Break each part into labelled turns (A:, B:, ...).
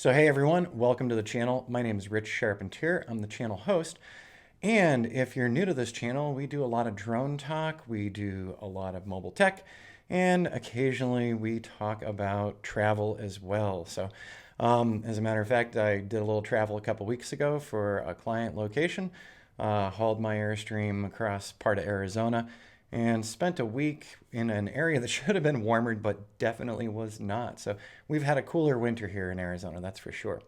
A: So hey everyone, welcome to the channel. My name is Rich Charpentier. I'm the channel host. And if you're new to this channel, we do a lot of drone talk, we do a lot of mobile tech, and occasionally we talk about travel as well. As a matter of fact, I did a little travel a couple weeks ago for a client location, hauled my Airstream across part of Arizona, and spent a week in an area that should have been warmer, but definitely was not. So we've had a cooler winter here in Arizona, that's for sure.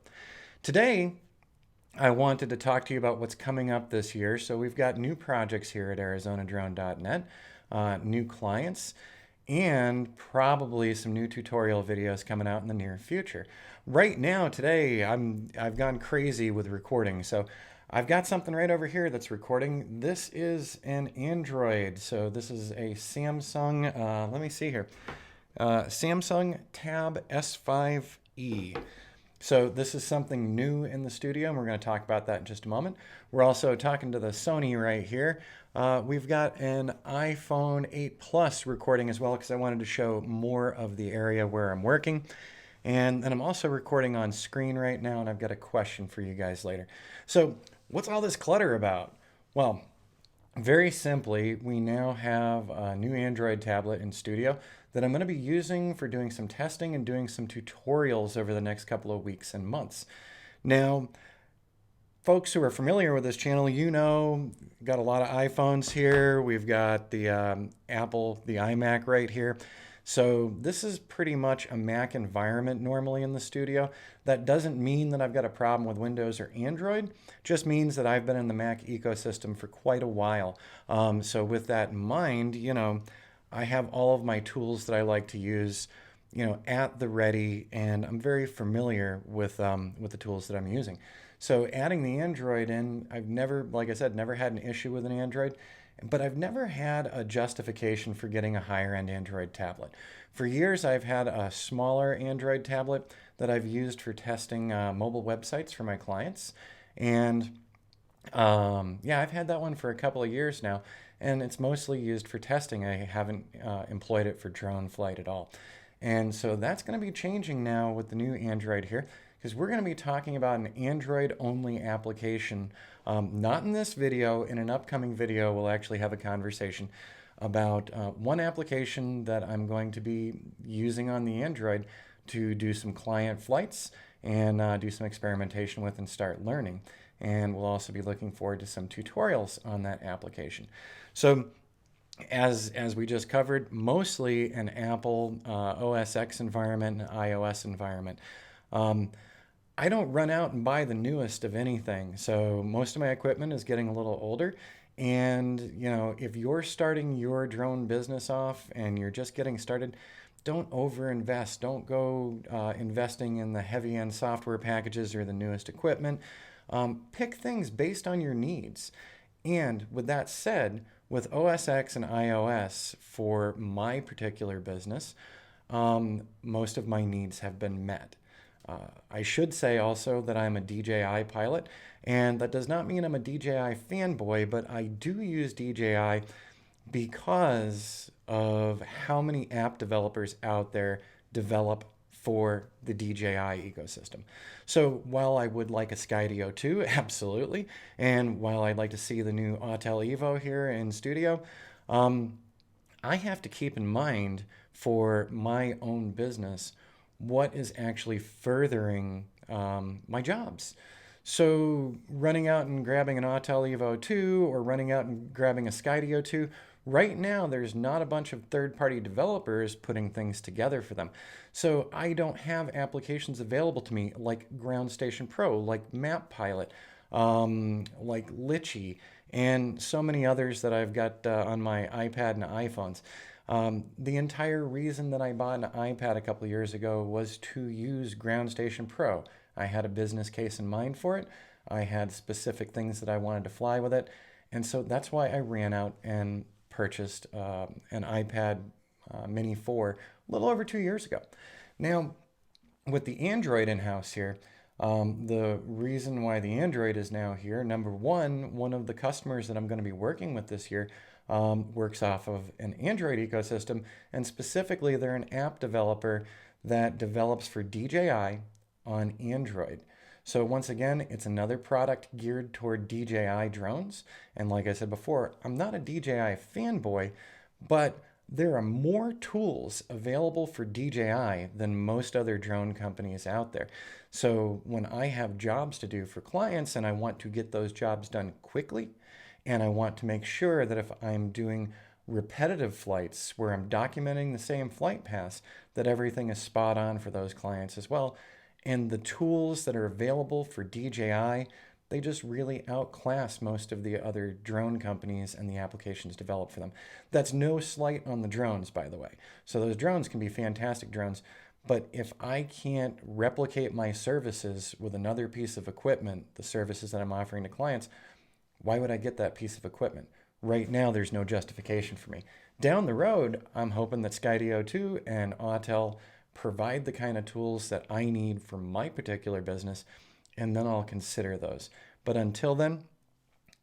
A: Today, I wanted to talk to you about what's coming up this year. So we've got new projects here at ArizonaDrone.net, new clients, and probably some new tutorial videos coming out in the near future. Right now, today, I've gone crazy with recording. So I've got something right over here that's recording. This is an Android. So this is a Samsung, let me see here, Samsung Tab S5e. So this is something new in the studio, and we're going to talk about that in just a moment. We're also talking to the Sony right here. We've got an iPhone 8 Plus recording as well, because I wanted to show more of the area where I'm working. And then I'm also recording on screen right now, and I've got a question for you guys later. So what's all this clutter about? Well, very simply, we now have a new Android tablet in studio that I'm going to be using for doing some testing and doing some tutorials over the next couple of weeks and months. Now, folks who are familiar with this channel, you know, got a lot of iPhones here. We've got the Apple, the iMac right here. So this is pretty much a Mac environment normally in the studio. That doesn't mean that I've got a problem with Windows or Android, just means that I've been in the Mac ecosystem for quite a while. So with that in mind, you know, I have all of my tools that I like to use, you know, at the ready, and I'm very familiar with the tools that I'm using. So adding the Android in, I've never, like I said, never had an issue with an Android, but I've never had a justification for getting a higher end Android tablet. For years, I've had a smaller Android tablet that I've used for testing mobile websites for my clients. And yeah, I've had that one for a couple of years now, and it's mostly used for testing. I haven't employed it for drone flight at all. And so that's going to be changing now with the new Android here, because we're going to be talking about an Android-only application. Not in this video, in an upcoming video, we'll actually have a conversation about one application that I'm going to be using on the Android to do some client flights and do some experimentation with and start learning. And we'll also be looking forward to some tutorials on that application. So as we just covered, mostly an Apple OS X environment and iOS environment. I don't run out and buy the newest of anything. So most of my equipment is getting a little older. And, you know, if you're starting your drone business off and you're just getting started, don't overinvest. Don't go investing in the heavy end software packages or the newest equipment. Pick things based on your needs. And with that said, with OS X and iOS for my particular business, most of my needs have been met. I should say also that I'm a DJI pilot, and that does not mean I'm a DJI fanboy, but I do use DJI because of how many app developers out there develop for the DJI ecosystem. So while I would like a Skydio 2, absolutely, and while I'd like to see the new Autel Evo here in studio, I have to keep in mind for my own business what is actually furthering my jobs. So running out and grabbing an Autel Evo 2 or running out and grabbing a Skydio 2, right now there's not a bunch of third-party developers putting things together for them. So I don't have applications available to me like Ground Station Pro, like Map Pilot, like Litchi, and so many others that I've got on my iPad and iPhones. The entire reason that I bought an iPad a couple of years ago was to use Ground Station Pro. I had a business case in mind for it. I had specific things that I wanted to fly with it. And so that's why I ran out and purchased an iPad Mini 4 a little over 2 years ago. Now, with the Android in-house here, the reason why the Android is now here, number one of the customers that I'm going to be working with this year works off of an Android ecosystem, and specifically they're an app developer that develops for DJI on Android. So once again, it's another product geared toward DJI drones. And like I said before, I'm not a DJI fanboy, but there are more tools available for DJI than most other drone companies out there. So when I have jobs to do for clients and I want to get those jobs done quickly, and I want to make sure that if I'm doing repetitive flights where I'm documenting the same flight paths, that everything is spot on for those clients as well. And the tools that are available for DJI, they just really outclass most of the other drone companies and the applications developed for them. That's no slight on the drones, by the way. So those drones can be fantastic drones, but if I can't replicate my services with another piece of equipment, the services that I'm offering to clients, why would I get that piece of equipment? Right now, there's no justification for me. Down the road, I'm hoping that Skydio2 and Autel provide the kind of tools that I need for my particular business, and then I'll consider those. But until then,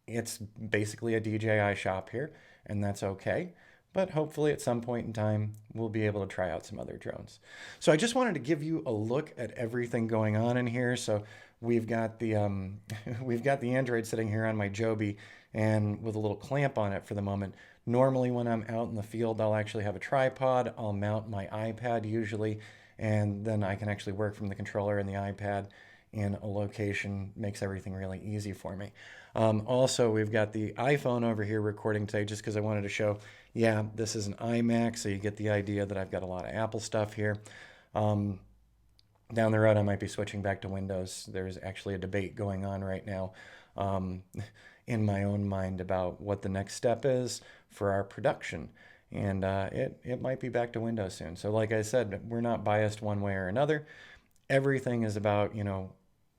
A: it's basically a DJI shop here, and that's okay. But hopefully at some point in time, we'll be able to try out some other drones. So I just wanted to give you a look at everything going on in here. So we've got the we've got the Android sitting here on my Joby and with a little clamp on it for the moment. Normally when I'm out in the field, I'll actually have a tripod. I'll mount my iPad usually, and then I can actually work from the controller and the iPad in a location. Makes everything really easy for me. Also, we've got the iPhone over here recording today just because I wanted to show, yeah, this is an iMac, so you get the idea that I've got a lot of Apple stuff here. Down the road, I might be switching back to Windows. There's actually a debate going on right now in my own mind about what the next step is for our production. And it might be back to Windows soon. So like I said, we're not biased one way or another. Everything is about,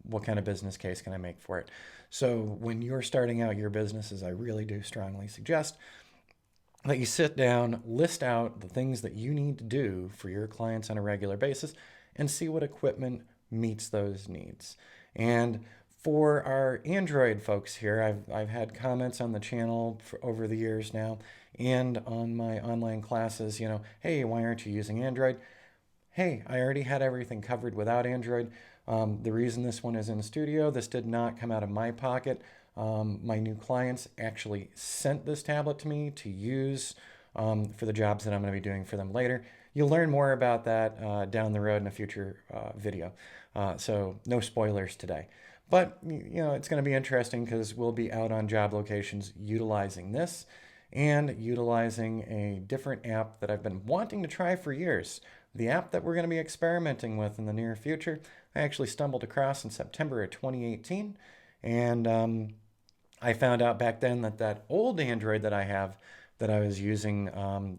A: what kind of business case can I make for it? So when you're starting out your businesses, I really do strongly suggest that you sit down, list out the things that you need to do for your clients on a regular basis, and see what equipment meets those needs. And for our Android folks here, I've had comments on the channel for over the years now, and on my online classes, hey, why aren't you using Android? Hey, I already had everything covered without Android. The reason this one is in studio, this did not come out of my pocket. My new clients actually sent this tablet to me to use for the jobs that I'm going to be doing for them later. You'll learn more about that down the road in a future video. So no spoilers today. But, it's going to be interesting because we'll be out on job locations utilizing this and utilizing a different app that I've been wanting to try for years. The app that we're going to be experimenting with in the near future, I actually stumbled across in September of 2018. And I found out back then that old Android that I have that I was using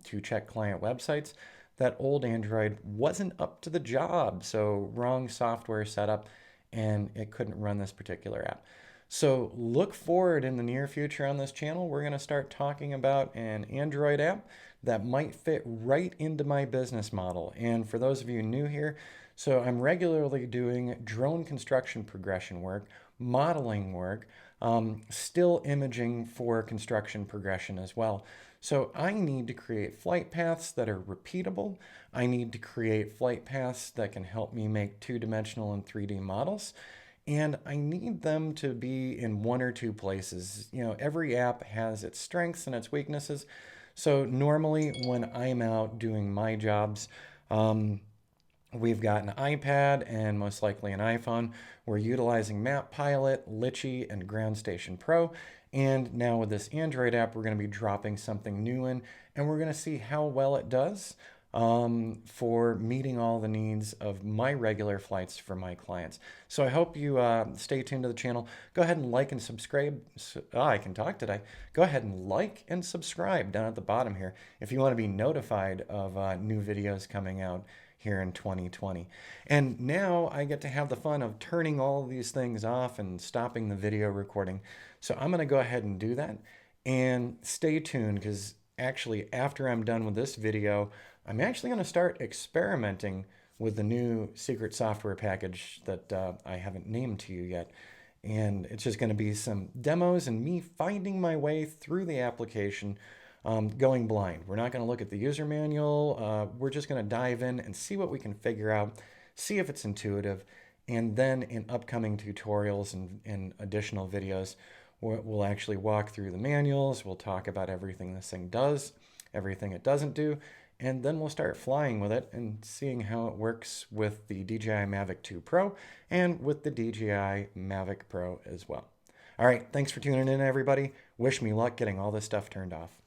A: to check client websites, that old Android wasn't up to the job. So wrong software setup, and it couldn't run this particular app. So look forward in the near future on this channel. We're going to start talking about an Android app that might fit right into my business model. And for those of you new here, so I'm regularly doing drone construction progression work, modeling work, still imaging for construction progression as well. So I need to create flight paths that are repeatable. I need to create flight paths that can help me make two-dimensional and 3D models. And I need them to be in one or two places. Every app has its strengths and its weaknesses. So normally when I'm out doing my jobs, we've got an iPad and most likely an iPhone. We're utilizing Map Pilot, Litchi, and Ground Station Pro. And now with this Android app, we're going to be dropping something new in, and we're going to see how well it does for meeting all the needs of my regular flights for my clients. So I hope you stay tuned to the channel. Go ahead and like and subscribe. I can talk today. Go ahead and like and subscribe down at the bottom here if you want to be notified of new videos coming out here in 2020. And now I get to have the fun of turning all of these things off and stopping the video recording. So I'm going to go ahead and do that, and stay tuned because actually after I'm done with this video, I'm actually going to start experimenting with the new secret software package that I haven't named to you yet. And it's just going to be some demos and me finding my way through the application, going blind. We're not going to look at the user manual. We're just going to dive in and see what we can figure out, see if it's intuitive, And then in upcoming tutorials and additional videos, we'll actually walk through the manuals. We'll talk about everything this thing does, everything it doesn't do, and then we'll start flying with it and seeing how it works with the DJI Mavic 2 Pro and with the DJI Mavic Pro as well. All right, thanks for tuning in, everybody. Wish me luck getting all this stuff turned off.